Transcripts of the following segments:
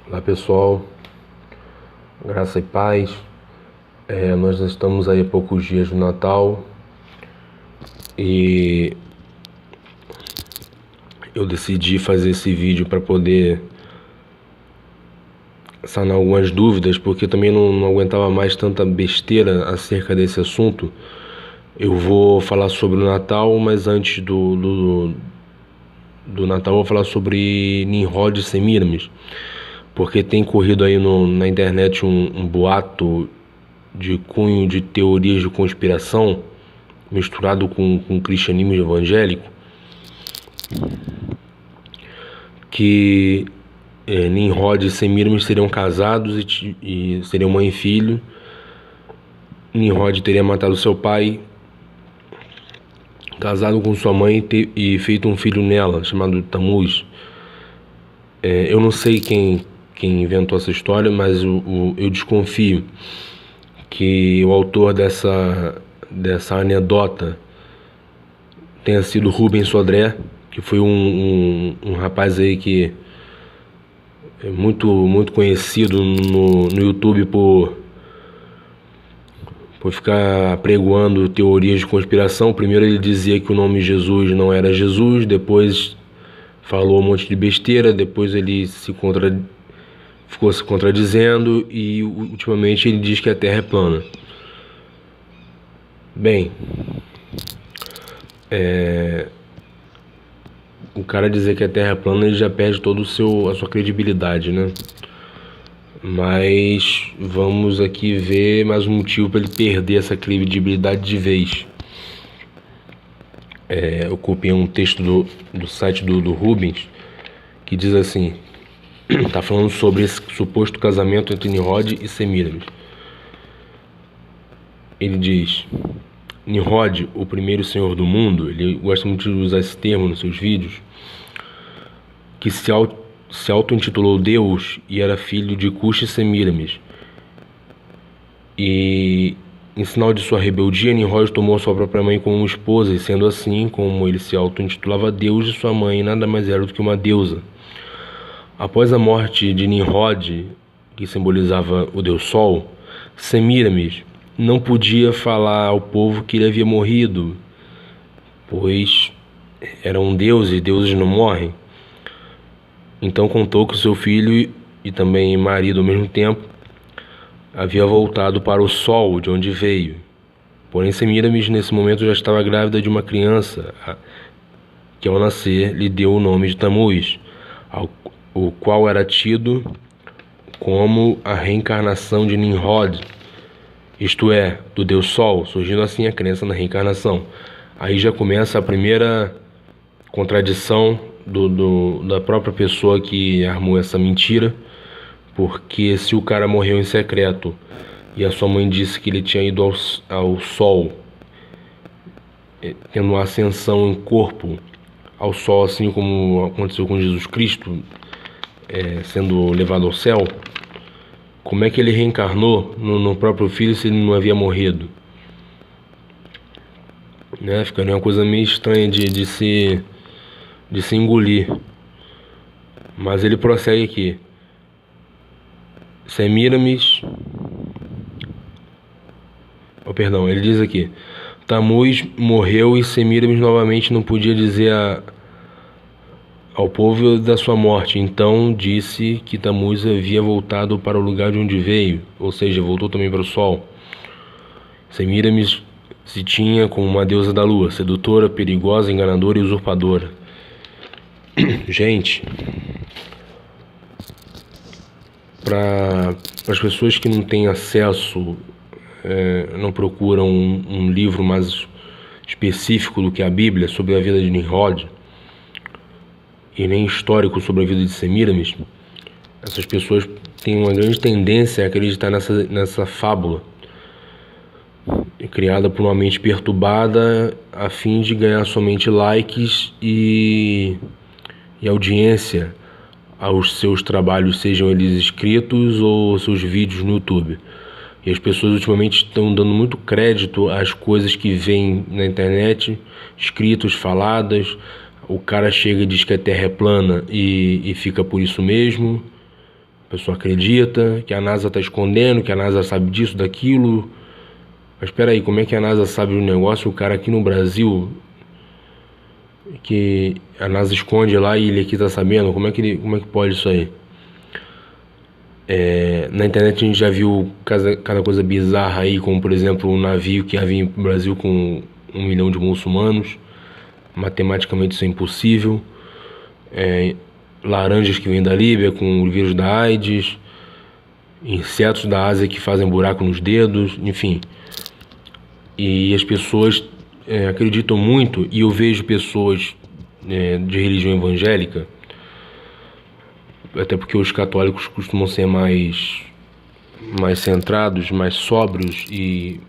Olá pessoal, graça e paz. Nós estamos aí a poucos dias do Natal e eu decidi fazer esse vídeo para poder sanar algumas dúvidas, porque também não aguentava mais tanta besteira acerca desse assunto. Eu vou falar sobre o Natal, mas antes do Natal eu vou falar sobre Nimrod e Semiramis, porque tem corrido aí na internet um boato de cunho de teorias de conspiração misturado com cristianismo evangélico, que Nimrod e Semiramis seriam casados e seriam mãe e filho. Nimrod teria matado seu pai, casado com sua mãe e feito um filho nela, chamado Tamuz. Eu não sei quem inventou essa história, mas eu desconfio que o autor dessa anedota tenha sido Rubens Sodré, que foi um rapaz aí que é muito conhecido no YouTube por ficar pregoando teorias de conspiração. Primeiro ele dizia que o nome Jesus não era Jesus, depois falou um monte de besteira, depois ele ficou se contradizendo e ultimamente ele diz que a Terra é plana. Bem, o cara dizer que a Terra é plana, ele já perde toda a sua credibilidade, né? Mas vamos aqui ver mais um motivo para ele perder essa credibilidade de vez. Eu copiei um texto do site do Rubens, que diz assim, tá falando sobre esse suposto casamento entre Nimrod e Semiramis. Ele diz: Nimrod, o primeiro senhor do mundo, ele gosta muito de usar esse termo nos seus vídeos, que se auto-intitulou Deus e era filho de Cush e Semiramis. E em sinal de sua rebeldia, Nimrod tomou sua própria mãe como esposa, e sendo assim, como ele se auto-intitulava Deus, e sua mãe nada mais era do que uma deusa. Após a morte de Nimrod, que simbolizava o deus Sol, Semiramis não podia falar ao povo que ele havia morrido, pois era um deus e deuses não morrem. Então contou que seu filho e também marido ao mesmo tempo havia voltado para o sol de onde veio. Porém, Semiramis nesse momento já estava grávida de uma criança, que ao nascer lhe deu o nome de Tamuz, o qual era tido como a reencarnação de Nimrod, isto é, do deus Sol, surgindo assim a crença na reencarnação. Aí já começa a primeira contradição da própria pessoa que armou essa mentira, porque se o cara morreu em secreto e a sua mãe disse que ele tinha ido ao sol, tendo uma ascensão em corpo ao sol, assim como aconteceu com Jesus Cristo, sendo levado ao céu, como é que ele reencarnou no próprio filho se ele não havia morrido? Né? Ficaria uma coisa meio estranha de se engolir. Mas ele prossegue aqui. Semiramis, ele diz aqui: Tamuz morreu e Semiramis novamente não podia dizer ao povo da sua morte. Então disse que Tamuz havia voltado para o lugar de onde veio, ou seja, voltou também para o sol. Semiramis se tinha como uma deusa da lua, sedutora, perigosa, enganadora e usurpadora. Gente, para as pessoas que não têm acesso, não procuram um livro mais específico do que a Bíblia sobre a vida de Nimrod, e nem histórico sobre a vida de Semiramis, essas pessoas têm uma grande tendência a acreditar nessa fábula, criada por uma mente perturbada a fim de ganhar somente likes e audiência aos seus trabalhos, sejam eles escritos ou seus vídeos no YouTube. E as pessoas ultimamente estão dando muito crédito às coisas que vêm na internet, escritas, faladas. O cara chega e diz que a Terra é plana e fica por isso mesmo. A pessoa acredita que a NASA está escondendo, que a NASA sabe disso, daquilo. Mas espera aí, como é que a NASA sabe do negócio? O cara aqui no Brasil, que a NASA esconde lá e ele aqui tá sabendo? Como é que pode isso aí? Na internet a gente já viu cada coisa bizarra aí, como por exemplo um navio que ia vir pro Brasil com 1 milhão de muçulmanos. Matematicamente isso é impossível. Laranjas que vêm da Líbia com o vírus da AIDS, insetos da Ásia que fazem buraco nos dedos, enfim. E as pessoas acreditam muito, e eu vejo pessoas de religião evangélica, até porque os católicos costumam ser mais centrados, mais sóbrios e,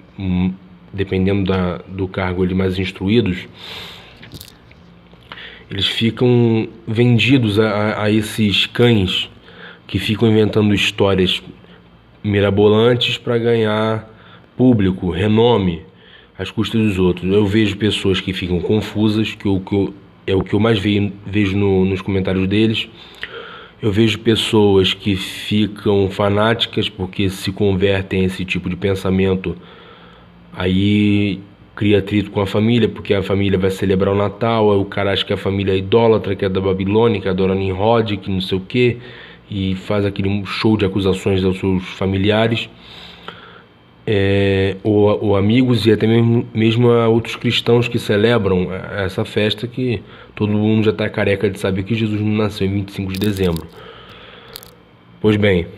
dependendo do cargo, eles mais instruídos. Eles ficam vendidos a esses cães que ficam inventando histórias mirabolantes para ganhar público, renome, às custas dos outros. Eu vejo pessoas que ficam confusas, é o que eu mais vejo nos comentários deles. Eu vejo pessoas que ficam fanáticas porque se convertem a esse tipo de pensamento. Aí cria atrito com a família, porque a família vai celebrar o Natal, aí o cara acha que a família é idólatra, que é da Babilônia, que adora Nimrod, que não sei o quê, e faz aquele show de acusações aos seus familiares, ou amigos, e até mesmo a outros cristãos que celebram essa festa, que todo mundo já está careca de saber que Jesus não nasceu em 25 de dezembro. Pois bem,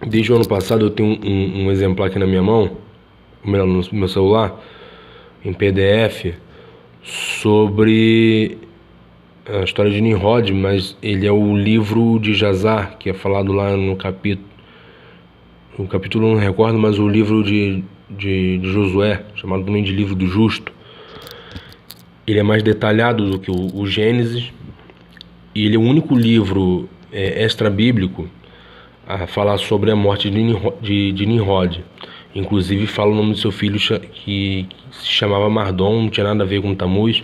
desde o ano passado eu tenho um exemplar aqui na minha mão, ou melhor, no meu celular, em PDF, sobre a história de Nimrod, mas ele é o livro de Jazar, que é falado lá no capítulo não recordo, mas o livro de Josué, chamado também de livro do justo. Ele é mais detalhado do que o Gênesis, e ele é o único livro extra-bíblico a falar sobre a morte de Nimrod. Inclusive fala o nome do seu filho, que se chamava Mardon, não tinha nada a ver com Tamuz.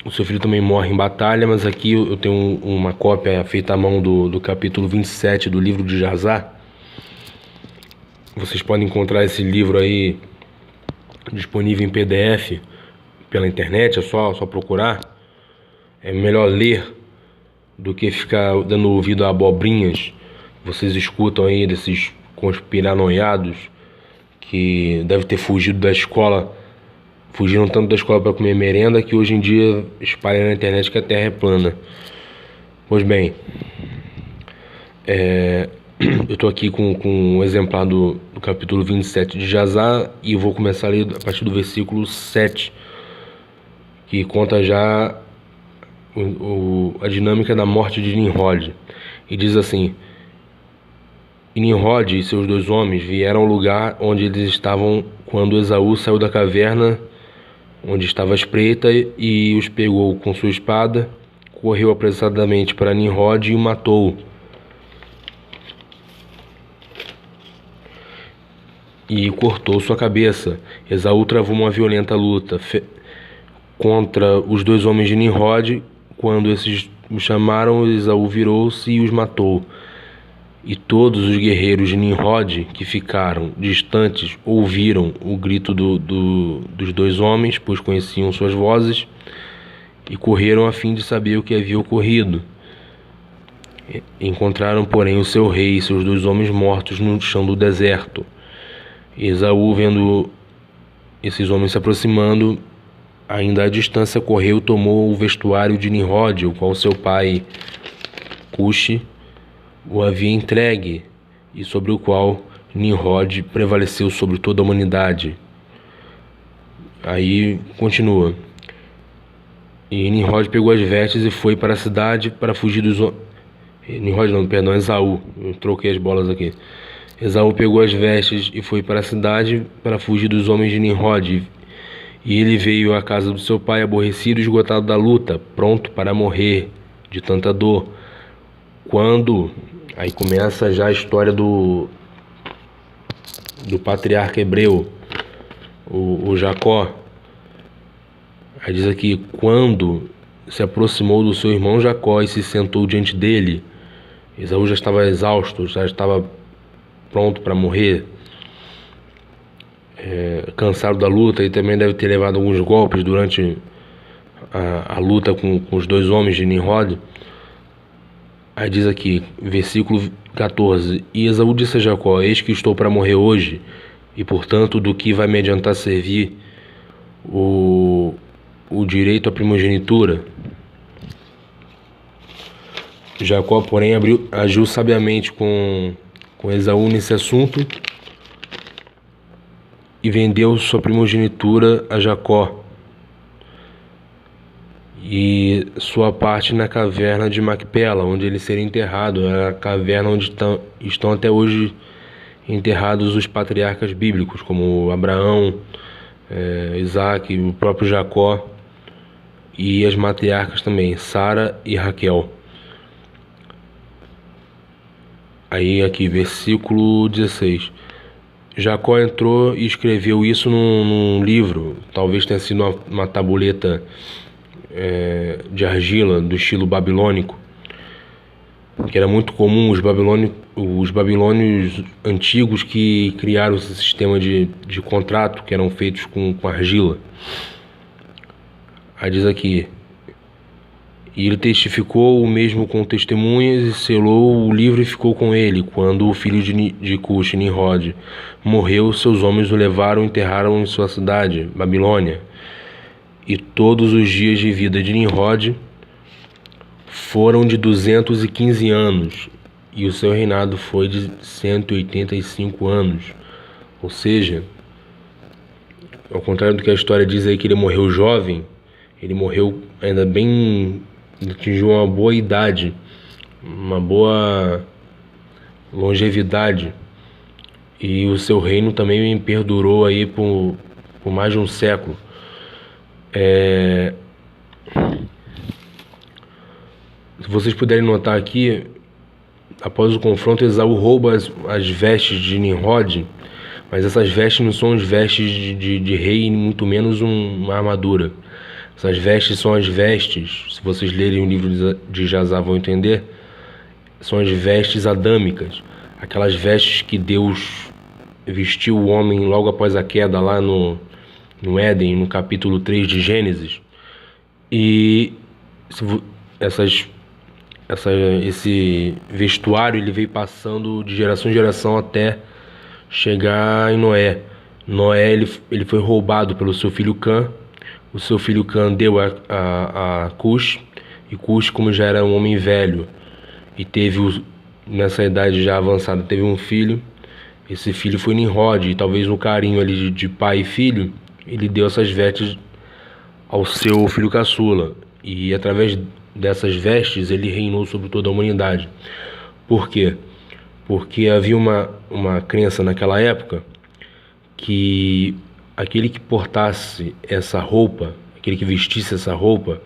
O seu filho também morre em batalha, mas aqui eu tenho uma cópia feita à mão do capítulo 27 do livro de Jazar. Vocês podem encontrar esse livro aí disponível em PDF pela internet, é só procurar. É melhor ler do que ficar dando ouvido a abobrinhas que vocês escutam aí desses conspiranoiados que devem ter fugiram tanto da escola para comer merenda que hoje em dia espalham na internet que a Terra é plana. Pois bem, eu estou aqui com um exemplar do capítulo 27 de Jazar e vou começar a ler a partir do versículo 7, que conta já a dinâmica da morte de Nimrod. E diz assim: E Nimrod e seus 2 homens vieram ao lugar onde eles estavam quando Esaú saiu da caverna onde estava a espreita e os pegou com sua espada, correu apressadamente para Nimrod e o matou. E cortou sua cabeça. Esaú travou uma violenta luta contra os 2 homens de Nimrod. Quando esses o chamaram, Esaú virou-se e os matou. E todos os guerreiros de Nimrod que ficaram distantes ouviram o grito dos 2 homens, pois conheciam suas vozes, e correram a fim de saber o que havia ocorrido. Encontraram, porém, o seu rei e seus 2 homens mortos no chão do deserto. E Esaú, vendo esses homens se aproximando, ainda à distância, correu, tomou o vestuário de Nimrod, o qual seu pai Cuxi o havia entregue, e sobre o qual Nimrod prevaleceu sobre toda a humanidade. Aí continua: E Nimrod pegou as vestes e foi para a cidade para fugir dos Nimrod não, perdão, Esaú, eu troquei as bolas aqui. Esaú pegou as vestes e foi para a cidade para fugir dos homens de Nimrod. E ele veio à casa do seu pai aborrecido e esgotado da luta, pronto para morrer de tanta dor. Aí começa já a história do patriarca hebreu, o Jacó. Aí diz aqui: quando se aproximou do seu irmão Jacó e se sentou diante dele. Esaú já estava exausto, já estava pronto para morrer, cansado da luta, e também deve ter levado alguns golpes durante a luta com os dois homens de Nimrod. Aí diz aqui, versículo 14: E Esaú disse a Jacó: Eis que estou para morrer hoje, e portanto do que vai me adiantar servir o direito à primogenitura? Jacó, porém, agiu sabiamente com Esaú nesse assunto e vendeu sua primogenitura a Jacó e sua parte na caverna de Macpela, onde ele seria enterrado. É a caverna onde estão até hoje enterrados os patriarcas bíblicos, como Abraão, Isaac, o próprio Jacó, e as matriarcas também, Sara e Raquel. Aí aqui, versículo 16. Jacó entrou e escreveu isso num livro, talvez tenha sido uma tabuleta de argila do estilo babilônico, que era muito comum os babilônios antigos que criaram esse sistema de contrato que eram feitos com argila. Aí diz aqui: E ele testificou o mesmo com testemunhas e selou o livro e ficou com ele. Quando o filho de Cush, Nimrod, morreu, seus homens o levaram e enterraram em sua cidade, Babilônia. E todos os dias de vida de Nimrod foram de 215 anos, e o seu reinado foi de 185 anos. Ou seja, ao contrário do que a história diz aí, que ele morreu jovem, ele morreu ainda bem, atingiu uma boa idade, uma boa longevidade, e o seu reino também perdurou aí por mais de um século. Se vocês puderem notar aqui, após o confronto, Esaú rouba as vestes de Nimrod, mas essas vestes não são as vestes de rei, muito menos uma armadura. Essas vestes são as vestes, se vocês lerem o livro de Jazar vão entender, são as vestes adâmicas, aquelas vestes que Deus vestiu o homem logo após a queda lá no Éden, no capítulo 3 de Gênesis. E esse vestuário ele veio passando de geração em geração até chegar em Noé. Noé ele foi roubado pelo seu filho Cã. O seu filho Cã deu a Cush, e Cush, como já era um homem velho e teve nessa idade já avançada, teve um filho. Esse filho foi Nimrod, e talvez no carinho ali de pai e filho, ele deu essas vestes ao seu filho caçula, e através dessas vestes ele reinou sobre toda a humanidade. Por quê? Porque havia uma crença naquela época que aquele que portasse essa roupa, aquele que vestisse essa roupa,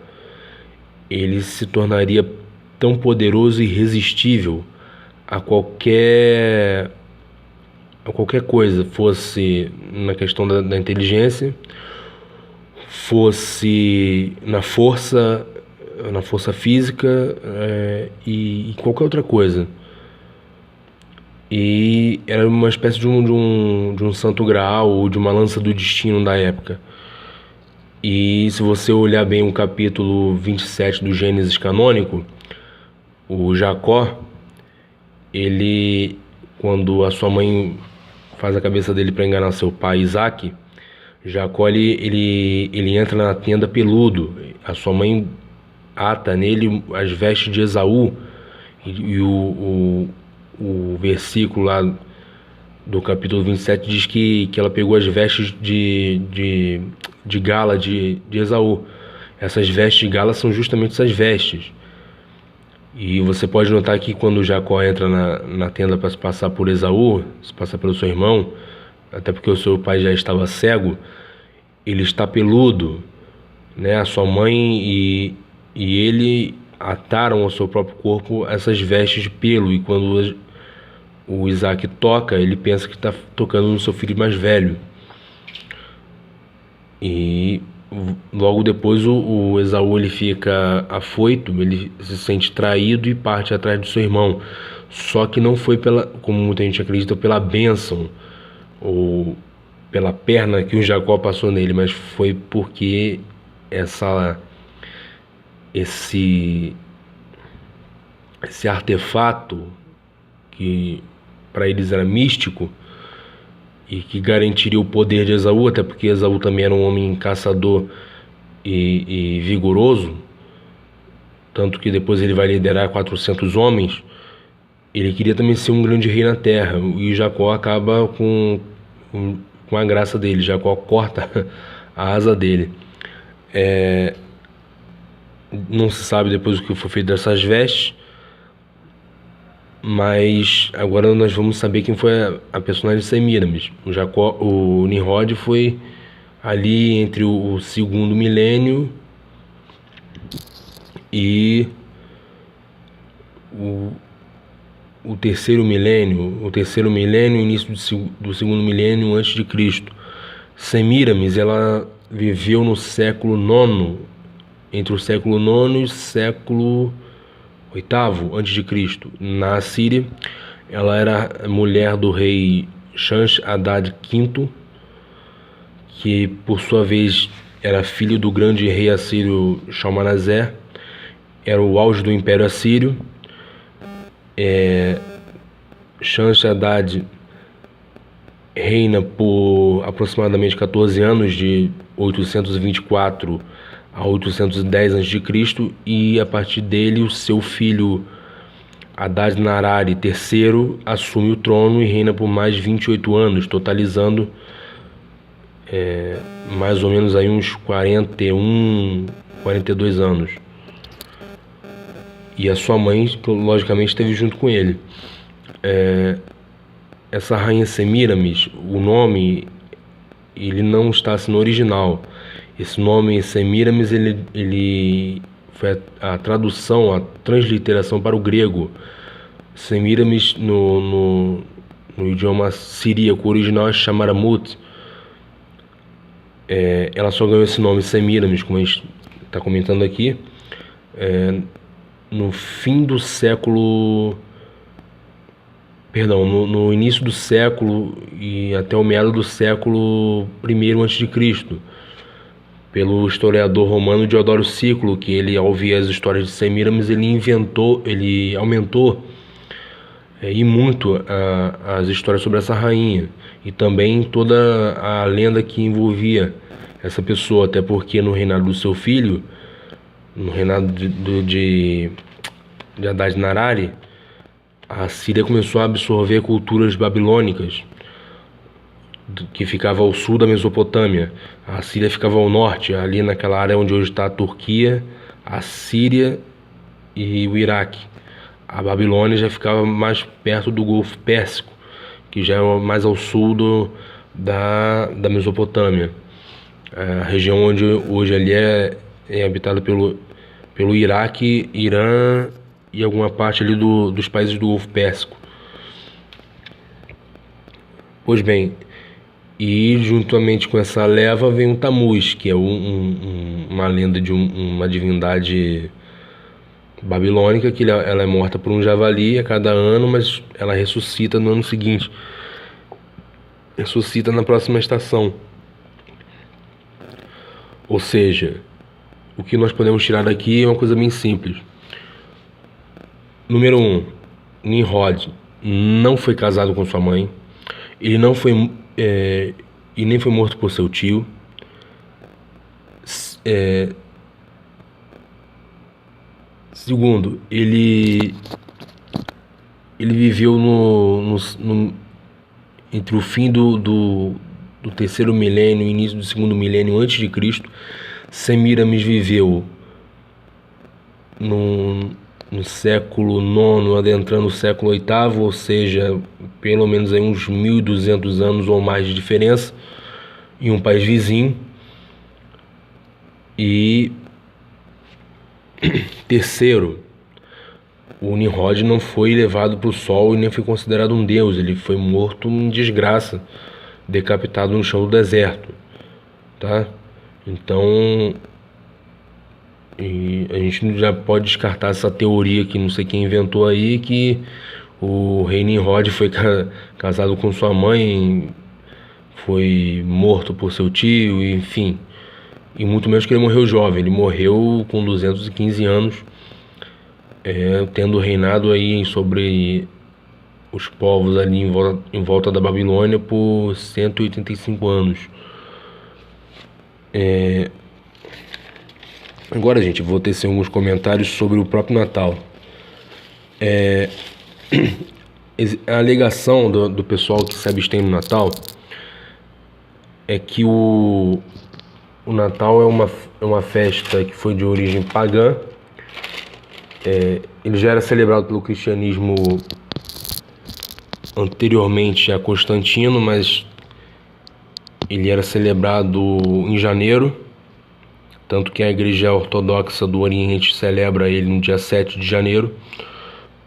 ele se tornaria tão poderoso e irresistível a qualquer coisa, fosse na questão da inteligência, fosse na força física, e qualquer outra coisa. E era uma espécie de um santo graal, ou de uma lança do destino da época. E se você olhar bem o capítulo 27 do Gênesis canônico, o Jacó, quando a sua mãe faz a cabeça dele para enganar seu pai Isaac, Jacó ele entra na tenda peludo. A sua mãe ata nele as vestes de Esaú, e o versículo lá do capítulo 27 diz que ela pegou as vestes de gala de Esaú. Essas vestes de gala são justamente essas vestes. E você pode notar que quando Jacó entra na tenda para se passar por Esaú, se passar pelo seu irmão, até porque o seu pai já estava cego, ele está peludo, né? A sua mãe e ele ataram ao seu próprio corpo essas vestes de pelo, e quando o Isaac toca, ele pensa que está tocando no seu filho mais velho. E Logo depois o Esaú ele fica afoito, ele se sente traído e parte atrás do seu irmão. Só que não foi pela, como muita gente acredita, pela bênção ou pela perna que o Jacó passou nele, mas foi porque esse esse artefato que para eles era místico e que garantiria o poder de Esaú, até porque Esaú também era um homem caçador e vigoroso, tanto que depois ele vai liderar 400 homens. Ele queria também ser um grande rei na terra, e Jacó acaba com a graça dele. Jacó corta a asa dele. Não se sabe depois o que foi feito dessas vestes, mas agora nós vamos saber quem foi a personagem de Semíramis. O Nimrod foi ali entre o segundo milênio e o terceiro milênio, início do segundo milênio antes de Cristo. Semíramis, ela viveu no século IX, entre o século IX e o século VIII antes de Cristo, na Assíria. Ela era mulher do rei Shams-Adad V, que por sua vez era filho do grande rei assírio Shalmaneser. Era o auge do Império Assírio. Shams-Adad reina por aproximadamente 14 anos, de 824 a 810 a.C., e a partir dele o seu filho Adad-Nirari III assume o trono e reina por mais de 28 anos, totalizando mais ou menos aí uns 41, 42 anos. E a sua mãe, logicamente, esteve junto com ele. Essa rainha Semíramis, o nome, ele não está assim no original. Esse nome Semíramis, ele foi a tradução, a transliteração para o grego. Semíramis no idioma siríaco original é Shamaramut. Ela só ganhou esse nome Semíramis, como a gente está comentando aqui, no fim do século, no início do século e até o meado do século I a.C., pelo historiador romano Diodoro Sículo, que ele, ao ver as histórias de Semíramis, ele aumentou e muito as histórias sobre essa rainha, e também toda a lenda que envolvia essa pessoa, até porque no reinado do seu filho, no reinado de Adad-Nirari, a Síria começou a absorver culturas babilônicas, que ficava ao sul da Mesopotâmia. A Síria ficava ao norte, ali naquela área onde hoje está a Turquia, a Síria e o Iraque. A Babilônia já ficava mais perto do Golfo Pérsico, que já é mais ao sul da Mesopotâmia. A região onde hoje ali é habitada pelo Iraque, Irã e alguma parte ali dos países do Golfo Pérsico. Pois bem, e juntamente com essa leva vem o Tammuz, que é uma lenda de uma divindade babilônica, que ela é morta por um javali a cada ano, mas ela ressuscita no ano seguinte, ressuscita na próxima estação. Ou seja, o que nós podemos tirar daqui é uma coisa bem simples. Número 1, Nimrod não foi casado com sua mãe, ele não foi e nem foi morto por seu tio. Segundo, ele viveu entre o fim do terceiro milênio e início do segundo milênio antes de Cristo. Semíramis viveu no século IX, adentrando o século VIII, ou seja, pelo menos aí uns 1.200 anos ou mais de diferença, em um país vizinho. E terceiro, o Nimrod não foi levado para o sol e nem foi considerado um deus. Ele foi morto em desgraça, decapitado no chão do deserto, tá? Então E a gente já pode descartar essa teoria que não sei quem inventou aí, que o rei Nimrod foi casado com sua mãe, foi morto por seu tio, enfim. E muito menos que ele morreu jovem, ele morreu com 215 anos, tendo reinado aí sobre os povos ali em volta da Babilônia por 185 anos. Agora, gente, vou tecer alguns comentários sobre o próprio Natal. A alegação do pessoal que se abstém no Natal é que o Natal é uma festa que foi de origem pagã. Ele já era celebrado pelo cristianismo anteriormente a Constantino, mas ele era celebrado em janeiro, tanto que a Igreja Ortodoxa do Oriente celebra ele no dia 7 de janeiro.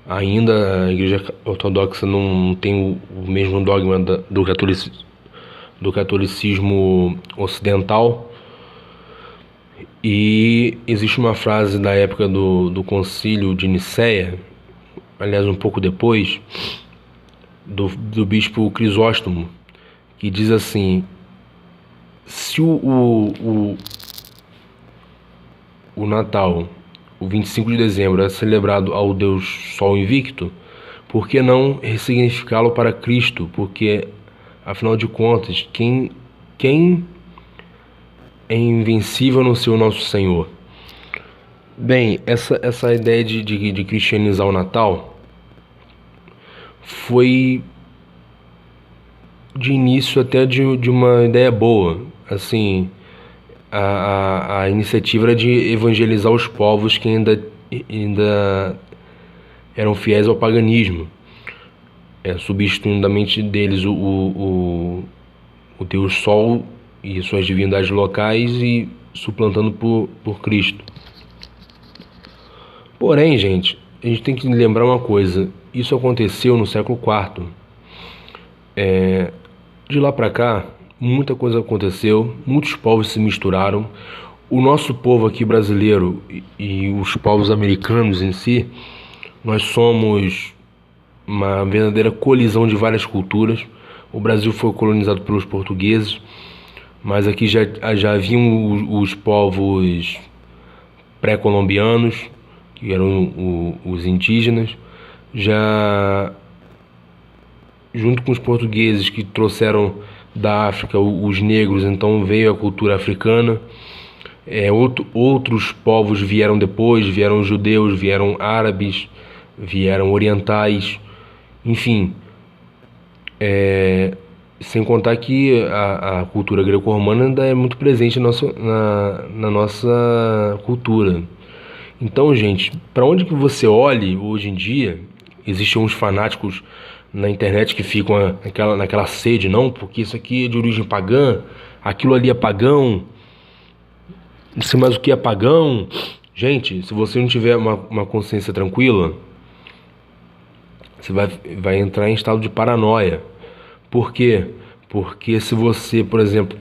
Ainda a Igreja Ortodoxa não tem o mesmo dogma do catolicismo ocidental. E existe uma frase da época do Concílio de Nicéia, aliás um pouco depois, do bispo Crisóstomo, que diz assim: se o Natal, o 25 de dezembro, é celebrado ao Deus Sol Invicto, por que não ressignificá-lo para Cristo? Porque, afinal de contas, quem é invencível no seu nosso Senhor? Bem, essa ideia de cristianizar o Natal foi de início até de uma ideia boa. Assim, a iniciativa era de evangelizar os povos que ainda eram fiéis ao paganismo, substituindo da mente deles o Deus Sol e suas divindades locais e suplantando por Cristo. Porém, gente, a gente tem que lembrar uma coisa: isso aconteceu no século IV. De lá para cá, muita coisa aconteceu, muitos povos se misturaram. O nosso povo aqui brasileiro e os povos americanos em si, nós somos uma verdadeira colisão de várias culturas. O Brasil foi colonizado pelos portugueses, mas aqui já haviam os povos pré-colombianos, que eram os indígenas, já junto com os portugueses que trouxeram da África os negros, então veio a cultura africana. Outros povos vieram depois, vieram judeus, vieram árabes, vieram orientais, enfim. Sem contar que a cultura greco-romana ainda é muito presente na nossa cultura. Então, gente, para onde que você olhe hoje em dia, existem uns fanáticos na internet que ficam naquela sede, não, porque isso aqui é de origem pagã, aquilo ali é pagão, não sei mais o que é pagão. Gente, se você não tiver uma consciência tranquila, você vai entrar em estado de paranoia. Por quê? Porque se você, por exemplo,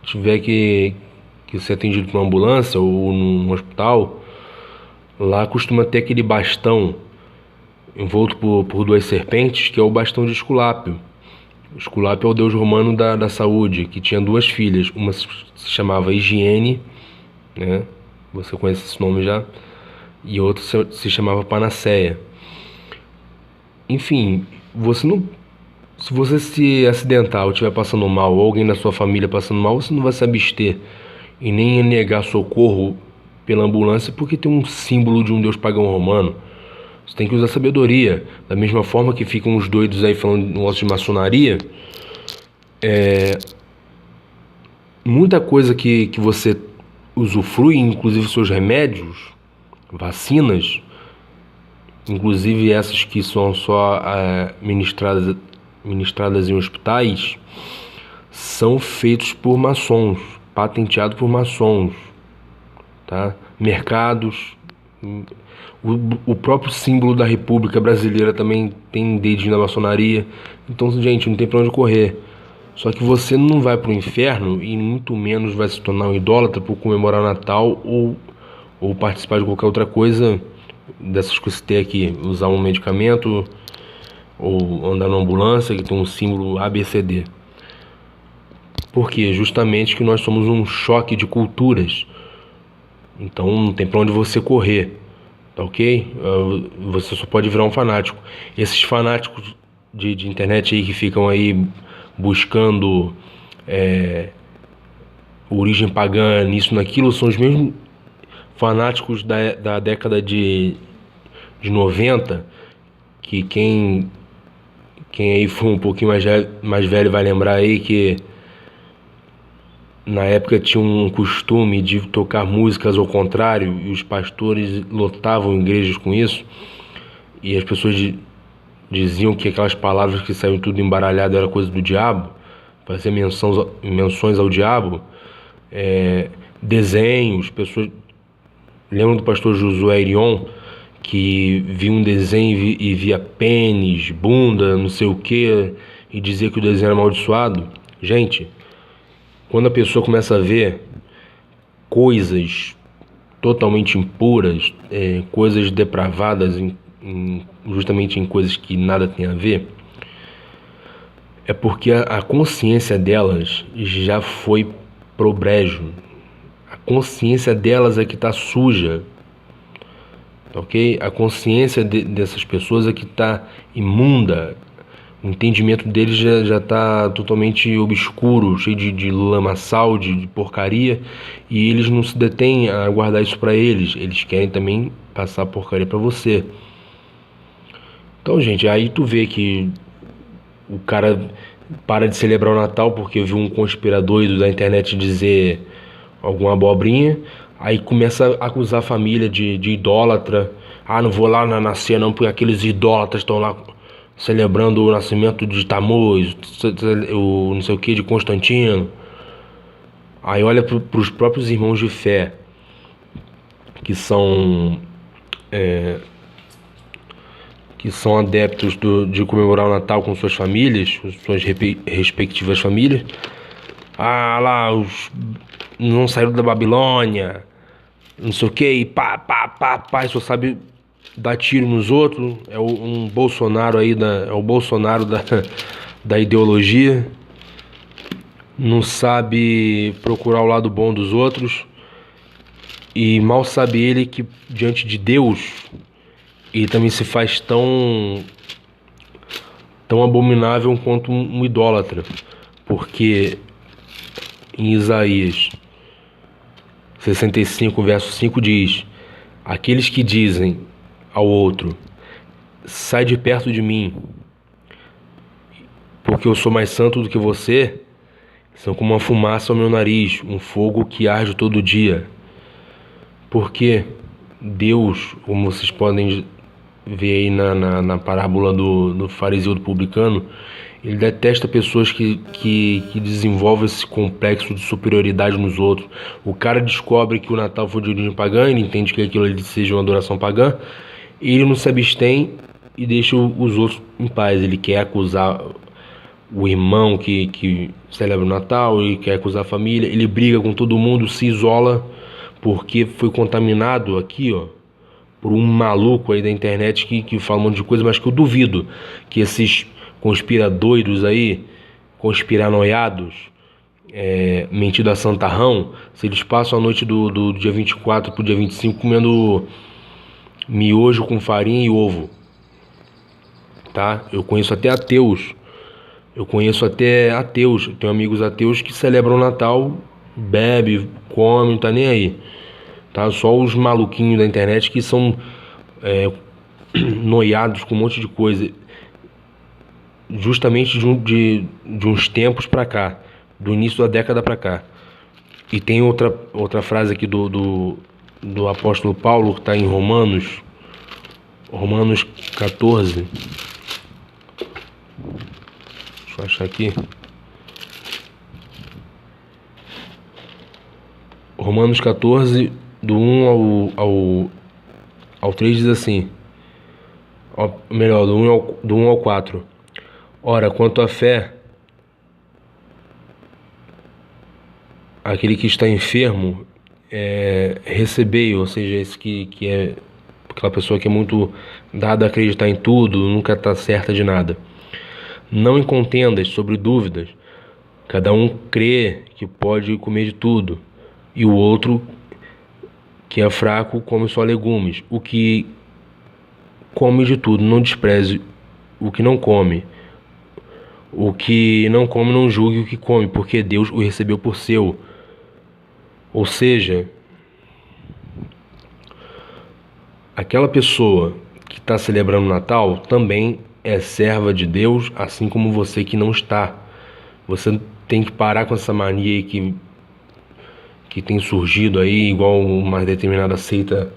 tiver que ser atendido por uma ambulância ou num hospital, lá costuma ter aquele bastão envolto por duas serpentes, que é o bastão de Esculápio. O Esculápio é o deus romano da saúde, que tinha duas filhas. Uma se chamava Higiene, né? Você conhece esse nome já. E outra se chamava Panaceia. Enfim, se você se acidentar ou estiver passando mal, ou alguém da sua família passando mal, você não vai se abster e nem negar socorro pela ambulância porque tem um símbolo de um deus pagão romano. Você tem que usar sabedoria. Da mesma forma que ficam os doidos aí falando no negócio de maçonaria, muita coisa que você usufrui, inclusive seus remédios, vacinas, inclusive essas que são só ministradas em hospitais, são feitos por maçons, patenteados por maçons, tá? Mercados, o próprio símbolo da República Brasileira também tem dedinho na maçonaria. Então, gente, não tem pra onde correr. Só que você não vai pro inferno e muito menos vai se tornar um idólatra por comemorar o Natal ou ou participar de qualquer outra coisa dessas que eu citei aqui, usar um medicamento ou andar na ambulância que tem um símbolo ABCD. Por quê? Justamente que nós somos um choque de culturas. Então não tem pra onde você correr, tá ok? Você só pode virar um fanático. Esses fanáticos de internet aí que ficam aí buscando origem pagã, nisso, naquilo, são os mesmos fanáticos da década de 90, que quem aí foi um pouquinho mais velho vai lembrar aí que na época tinha um costume de tocar músicas ao contrário, e os pastores lotavam igrejas com isso, e as pessoas diziam que aquelas palavras que saíam tudo embaralhado era coisa do diabo, fazia menções ao diabo, desenhos, pessoas... Lembram do pastor Josué Irion, que via um desenho e via pênis, bunda, não sei o que, e dizia que o desenho era amaldiçoado? Gente, quando a pessoa começa a ver coisas totalmente impuras, coisas depravadas, justamente em coisas que nada tem a ver, é porque a consciência delas já foi pro brejo. A consciência delas é que está suja, ok? A consciência dessas pessoas é que está imunda. O entendimento deles já está totalmente obscuro, cheio de lamaçal, de porcaria, e eles não se detêm a guardar isso para eles. Eles querem também passar porcaria para você. Então, gente, aí tu vê que o cara para de celebrar o Natal porque viu um conspirador da internet dizer alguma abobrinha, aí começa a acusar a família de idólatra. Ah, não vou lá na ceia não, porque aqueles idólatras estão lá celebrando o nascimento de Tammuz, o não sei o que, de Constantino. Aí olha para os próprios irmãos de fé, que são adeptos de comemorar o Natal com suas famílias, com suas respectivas famílias. Ah, lá, os não saíram da Babilônia, não sei o que, e pá, só sabe dar tiro nos outros. É um Bolsonaro aí, é o Bolsonaro da ideologia. Não sabe procurar o lado bom dos outros. E mal sabe ele que diante de Deus ele também se faz tão abominável quanto um idólatra. Porque em Isaías 65, verso 5 diz: aqueles que dizem ao outro, sai de perto de mim, porque eu sou mais santo do que você, são como uma fumaça ao meu nariz, um fogo que arde todo dia. Porque Deus, como vocês podem ver aí na parábola do fariseu e do publicano, ele detesta pessoas que desenvolvem esse complexo de superioridade nos outros. O cara descobre que o Natal foi de origem pagã, ele entende que aquilo ali seja uma adoração pagã, ele não se abstém e deixa os outros em paz. Ele quer acusar o irmão que celebra o Natal, ele quer acusar a família, ele briga com todo mundo, se isola, porque foi contaminado aqui, ó, por um maluco aí da internet que fala um monte de coisa, mas que eu duvido que esses conspiradoidos aí, conspiranoiados, mentido a santarrão, se eles passam a noite do dia 24 pro dia 25 comendo miojo com farinha e ovo, tá? Eu conheço até ateus, eu tenho amigos ateus que celebram o Natal, bebe, come, não tá nem aí, tá? Só os maluquinhos da internet que são noiados com um monte de coisa, justamente de uns tempos pra cá, do início da década pra cá. E tem outra frase aqui do apóstolo Paulo, que está em Romanos 14. Deixa eu achar aqui. Romanos 14, do 1 ao 3 diz assim, melhor, do 1 ao 4. Ora, quanto à fé, aquele que está enfermo recebei, ou seja, esse que é aquela pessoa que é muito dada a acreditar em tudo, nunca está certa de nada. Não em contendas sobre dúvidas, cada um crê que pode comer de tudo, e o outro, que é fraco, come só legumes. O que come de tudo, não despreze o que não come. O que não come, não julgue o que come, porque Deus o recebeu por seu. Ou seja, aquela pessoa que está celebrando o Natal também é serva de Deus, assim como você que não está. Você tem que parar com essa mania aí que tem surgido aí, igual uma determinada seita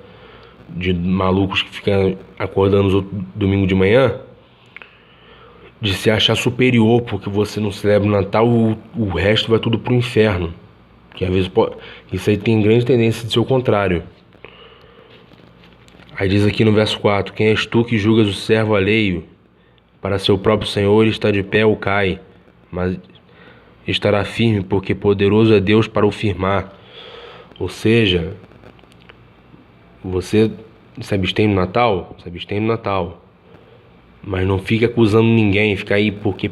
de malucos que ficam acordando domingo de manhã, de se achar superior porque você não celebra o Natal, o resto vai tudo pro inferno. Que às vezes isso aí tem grande tendência de ser o contrário. Aí diz aqui no verso 4: quem és tu que julgas o servo alheio? Para seu próprio Senhor ele está de pé ou cai, mas estará firme, porque poderoso é Deus para o firmar. Ou seja, você se abstém no Natal? Se abstém no Natal. Mas não fica acusando ninguém, fica aí porque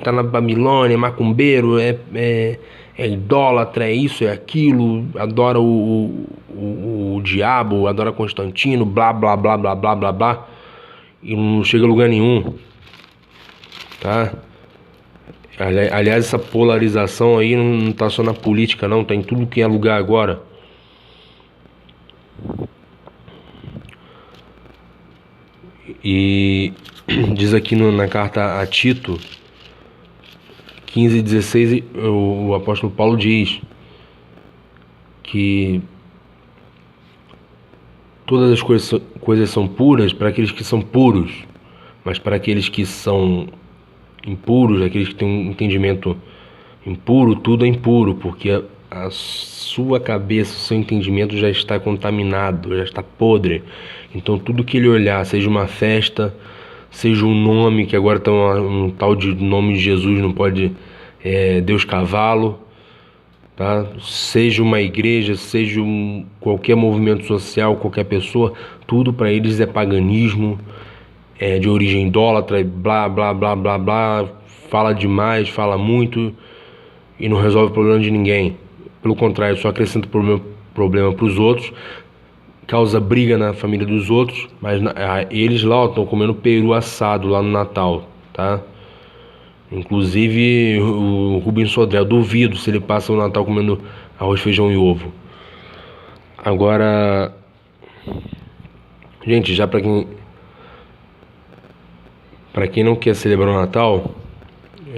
tá na Babilônia, é macumbeiro, é idólatra, é isso, é aquilo, adora o diabo, adora Constantino, blá blá blá blá blá blá blá, e não chega a lugar nenhum, tá? Aliás, essa polarização aí não tá só na política não, tá em tudo que é lugar agora. E diz aqui na carta a Tito 15:16, o apóstolo Paulo diz que todas as coisas são puras para aqueles que são puros, mas para aqueles que são impuros, aqueles que têm um entendimento impuro, tudo é impuro, porque a sua cabeça, o seu entendimento já está contaminado, já está podre. Então tudo que ele olhar, seja uma festa, seja um nome, que agora está um tal de nome de Jesus, não pode, Deus Cavalo, tá? Seja uma igreja, seja qualquer movimento social, qualquer pessoa, tudo para eles é paganismo, é de origem idólatra, blá blá blá blá blá, fala demais, fala muito e não resolve o problema de ninguém. Pelo contrário, só acrescenta problema para os outros, causa briga na família dos outros, mas eles lá estão comendo peru assado lá no Natal, tá? Inclusive o Rubens Sodré, eu duvido se ele passa o Natal comendo arroz, feijão e ovo. Agora, gente, já para quem não quer celebrar o Natal,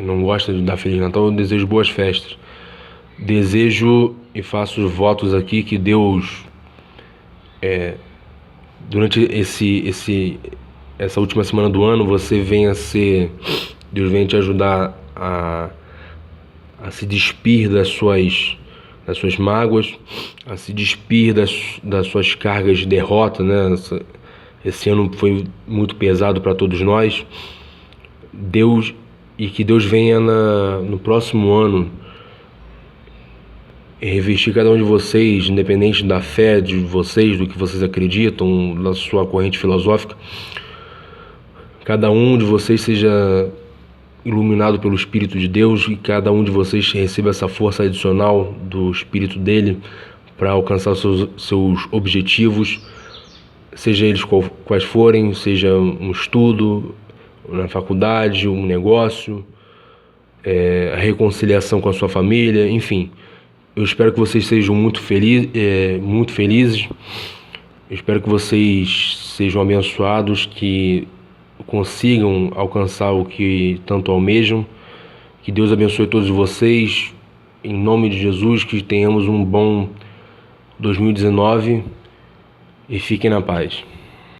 não gosta de dar Feliz Natal, eu desejo boas festas. Desejo e faço os votos aqui que Deus, durante essa última semana do ano, Deus venha te ajudar a se despir das suas mágoas, a se despir das suas cargas de derrota, né? Esse ano foi muito pesado para todos nós. E que Deus venha no próximo ano revestir cada um de vocês, independente da fé de vocês, do que vocês acreditam, da sua corrente filosófica. Cada um de vocês seja iluminado pelo Espírito de Deus e cada um de vocês receba essa força adicional do Espírito dele para alcançar seus objetivos, seja eles quais forem, seja um estudo na faculdade, um negócio, a reconciliação com a sua família, enfim. Eu espero que vocês sejam muito felizes. Eu espero que vocês sejam abençoados, que consigam alcançar o que tanto almejam. Que Deus abençoe todos vocês. Em nome de Jesus, que tenhamos um bom 2019 e fiquem na paz.